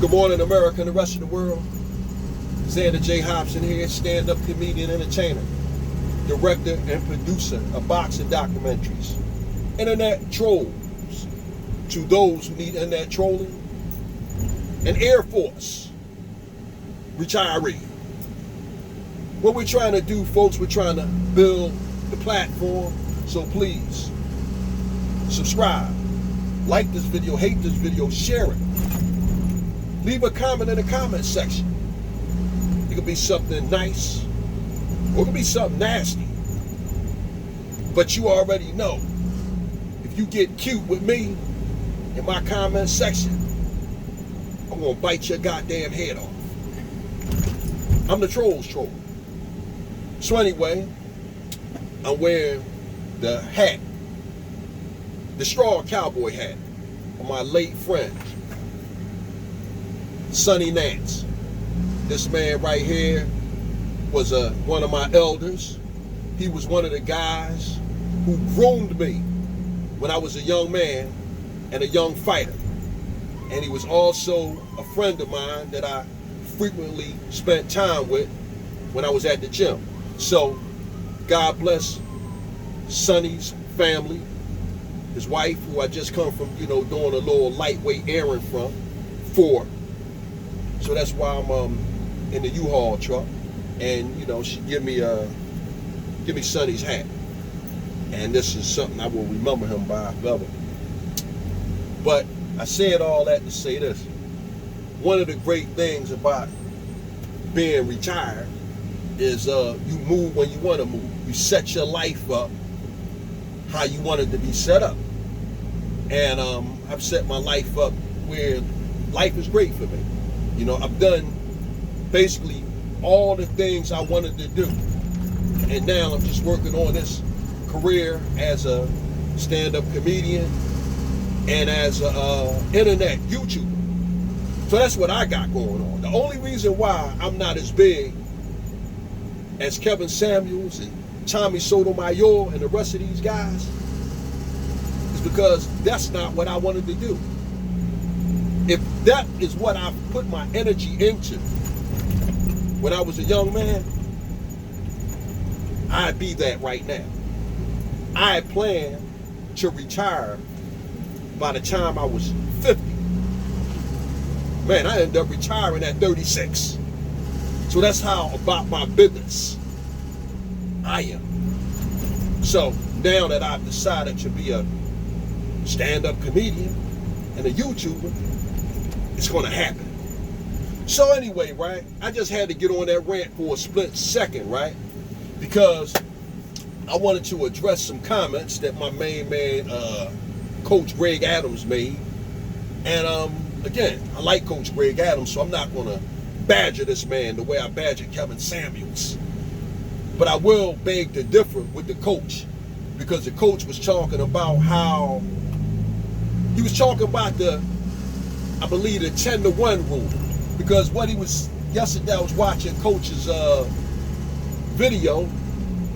Good morning, America and the rest of the world. Xander J. Hobson here, stand-up comedian, entertainer, director and producer of boxing documentaries, internet trolls to those who need internet trolling, and Air Force retiree. What we're trying to do, folks, we're trying to build the platform, so please subscribe, like this video, hate this video, share it. Leave a comment in the comment section. It could be something nice, or it could be something nasty. But you already know, if you get cute with me in my comment section, I'm gonna bite your goddamn head off. I'm the troll's troll. So anyway, I'm wearing the hat, the straw cowboy hat of my late friend, Sonny Nance. This man right here was one of my elders. He was one of the guys who groomed me when I was a young man and a young fighter. And he was also a friend of mine that I frequently spent time with when I was at the gym. So God bless Sonny's family, his wife, who I just come from, doing a little lightweight errand for. So that's why I'm in the U-Haul truck, and she give me Sonny's hat, and this is something I will remember him by forever. But I said all that to say this: one of the great things about being retired is you move when you want to move. You set your life up how you want it to be set up, and I've set my life up where life is great for me. I've done basically all the things I wanted to do. And now I'm just working on this career as a stand-up comedian and as an internet YouTuber. So that's what I got going on. The only reason why I'm not as big as Kevin Samuels and Tommy Sotomayor and the rest of these guys is because that's not what I wanted to do. If that is what I put my energy into when I was a young man, I'd be that right now. I plan to retire by the time I was 50. Man, I ended up retiring at 36. So that's how about my business I am. So now that I've decided to be a stand-up comedian and a YouTuber, it's gonna happen. So anyway, right, I just had to get on that rant for a split second, right? Because I wanted to address some comments that my main man, Coach Greg Adams made. And again, I like Coach Greg Adams, so I'm not gonna badger this man the way I badgered Kevin Samuels. But I will beg to differ with the coach, because the coach was talking about how he was talking about I believe the 10-to-1 rule, because what he was, yesterday I was watching Coach's video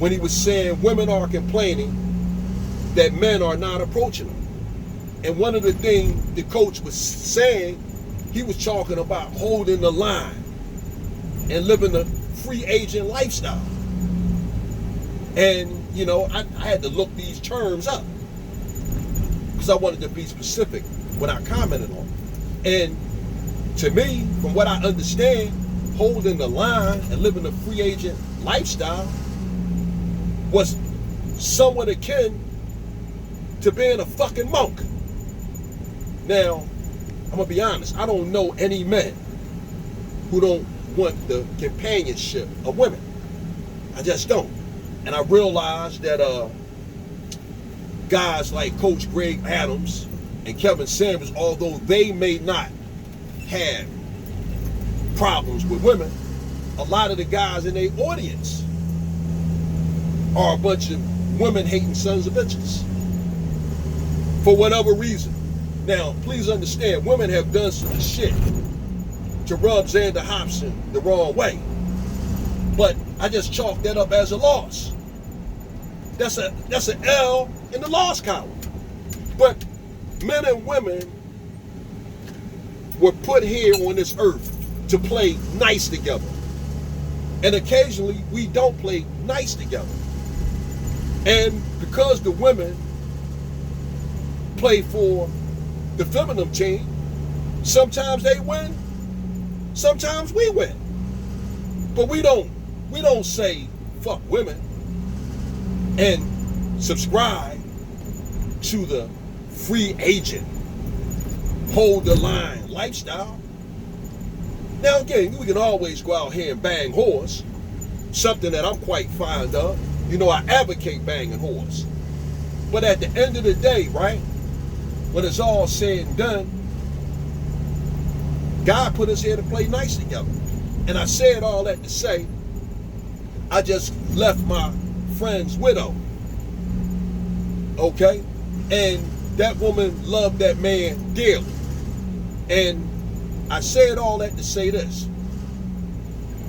when he was saying women are complaining that men are not approaching them. And one of the things the coach was saying, he was talking about holding the line and living a free agent lifestyle. And, I had to look these terms up because I wanted to be specific when I commented on it. And to me, from what I understand, holding the line and living a free agent lifestyle was somewhat akin to being a fucking monk. Now, I'm gonna be honest, I don't know any men who don't want the companionship of women. I just don't. And I realized that guys like Coach Greg Adams and Kevin Samuels, although they may not have problems with women, a lot of the guys in their audience are a bunch of women-hating sons of bitches for whatever reason. Now, please understand, women have done some shit to rub Xander Hobson the wrong way, but I just chalk that up as a loss. That's an L in the loss column. But men and women were put here on this earth to play nice together. And occasionally we don't play nice together. And because the women play for the feminine team, sometimes they win, sometimes we win. But we don't say fuck women and subscribe to the free agent, hold the line lifestyle. Now again, we can always go out here and bang whores, something that I'm quite fond of. You know, I advocate banging whores. But at the end of the day, right, when it's all said and done, God put us here to play nice together. And I said all that to say, I just left my friend's widow, okay? And that woman loved that man dearly. And I said all that to say this.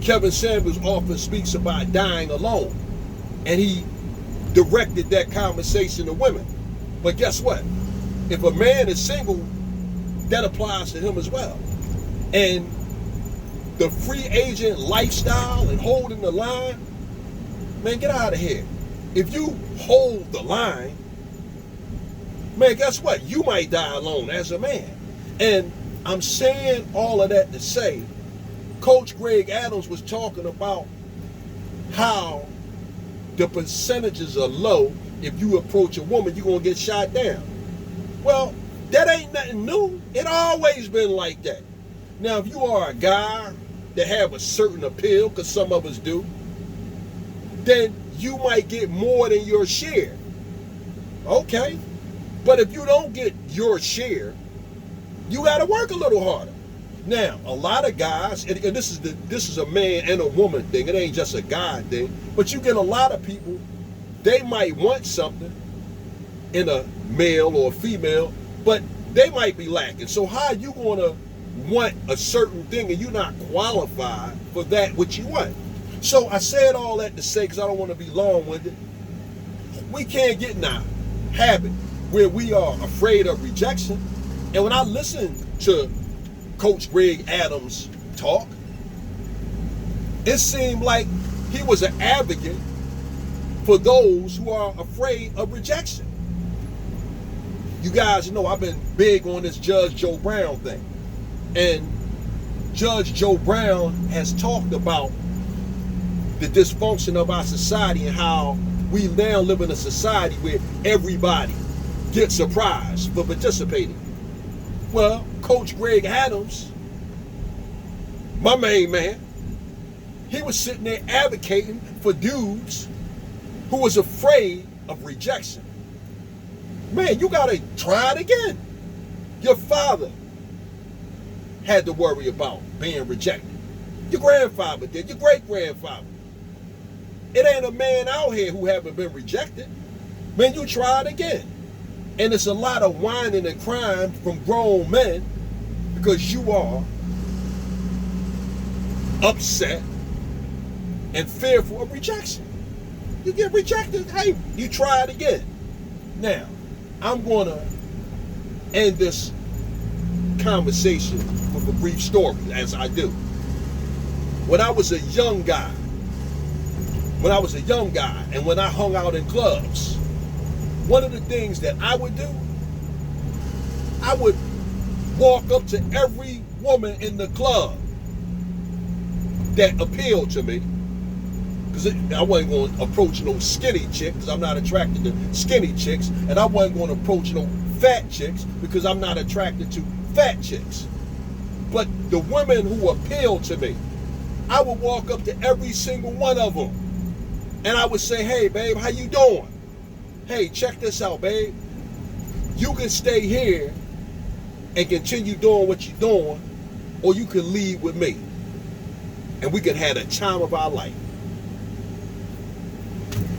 Kevin Samuels often speaks about dying alone. And he directed that conversation to women. But guess what? If a man is single, that applies to him as well. And the free agent lifestyle and holding the line, man, get out of here. If you hold the line, man, guess what? You might die alone as a man. And I'm saying all of that to say, Coach Greg Adams was talking about how the percentages are low. If you approach a woman, you're going to get shot down. Well, that ain't nothing new. It always been like that. Now, if you are a guy that have a certain appeal, because some of us do, then you might get more than your share. Okay. But if you don't get your share, you got to work a little harder. Now, a lot of guys, and this is a man and a woman thing. It ain't just a guy thing. But you get a lot of people, they might want something in a male or a female, but they might be lacking. So how are you going to want a certain thing and you're not qualified for that which you want? So I said all that to say, because I don't want to be long-winded, we can't get in a habit where we are afraid of rejection. And when I listen to Coach Greg Adams talk, it seemed like he was an advocate for those who are afraid of rejection. You guys know I've been big on this Judge Joe Brown thing. And Judge Joe Brown has talked about the dysfunction of our society and how we now live in a society where everybody gets a prize for participating. Well, Coach Greg Adams, my main man, he was sitting there advocating for dudes who was afraid of rejection. Man, you gotta try it again. Your father had to worry about being rejected. Your grandfather did, your great-grandfather. It ain't a man out here who haven't been rejected. Man, you try it again. And it's a lot of whining and crying from grown men because you are upset and fearful of rejection. You get rejected, hey, you try it again. Now, I'm going to end this conversation with a brief story, as I do. When I was a young guy, and when I hung out in clubs, one of the things that I would do, I would walk up to every woman in the club that appealed to me. Because I wasn't going to approach no skinny chick because I'm not attracted to skinny chicks. And I wasn't going to approach no fat chicks because I'm not attracted to fat chicks. But the women who appealed to me, I would walk up to every single one of them. And I would say, hey, babe, how you doing? Hey, check this out, babe. You can stay here and continue doing what you're doing, or you can leave with me. And we can have the time of our life.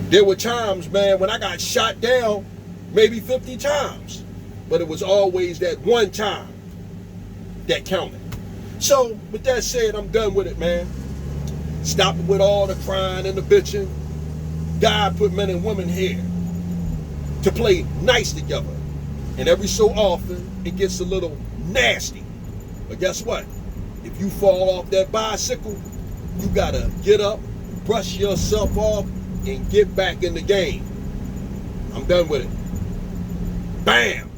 There were times, man, when I got shot down maybe 50 times. But it was always that one time that counted. So, with that said, I'm done with it, man. Stop with all the crying and the bitching. God put men and women here to play nice together. And every so often, it gets a little nasty. But guess what? If you fall off that bicycle, you gotta get up, brush yourself off, and get back in the game. I'm done with it. Bam!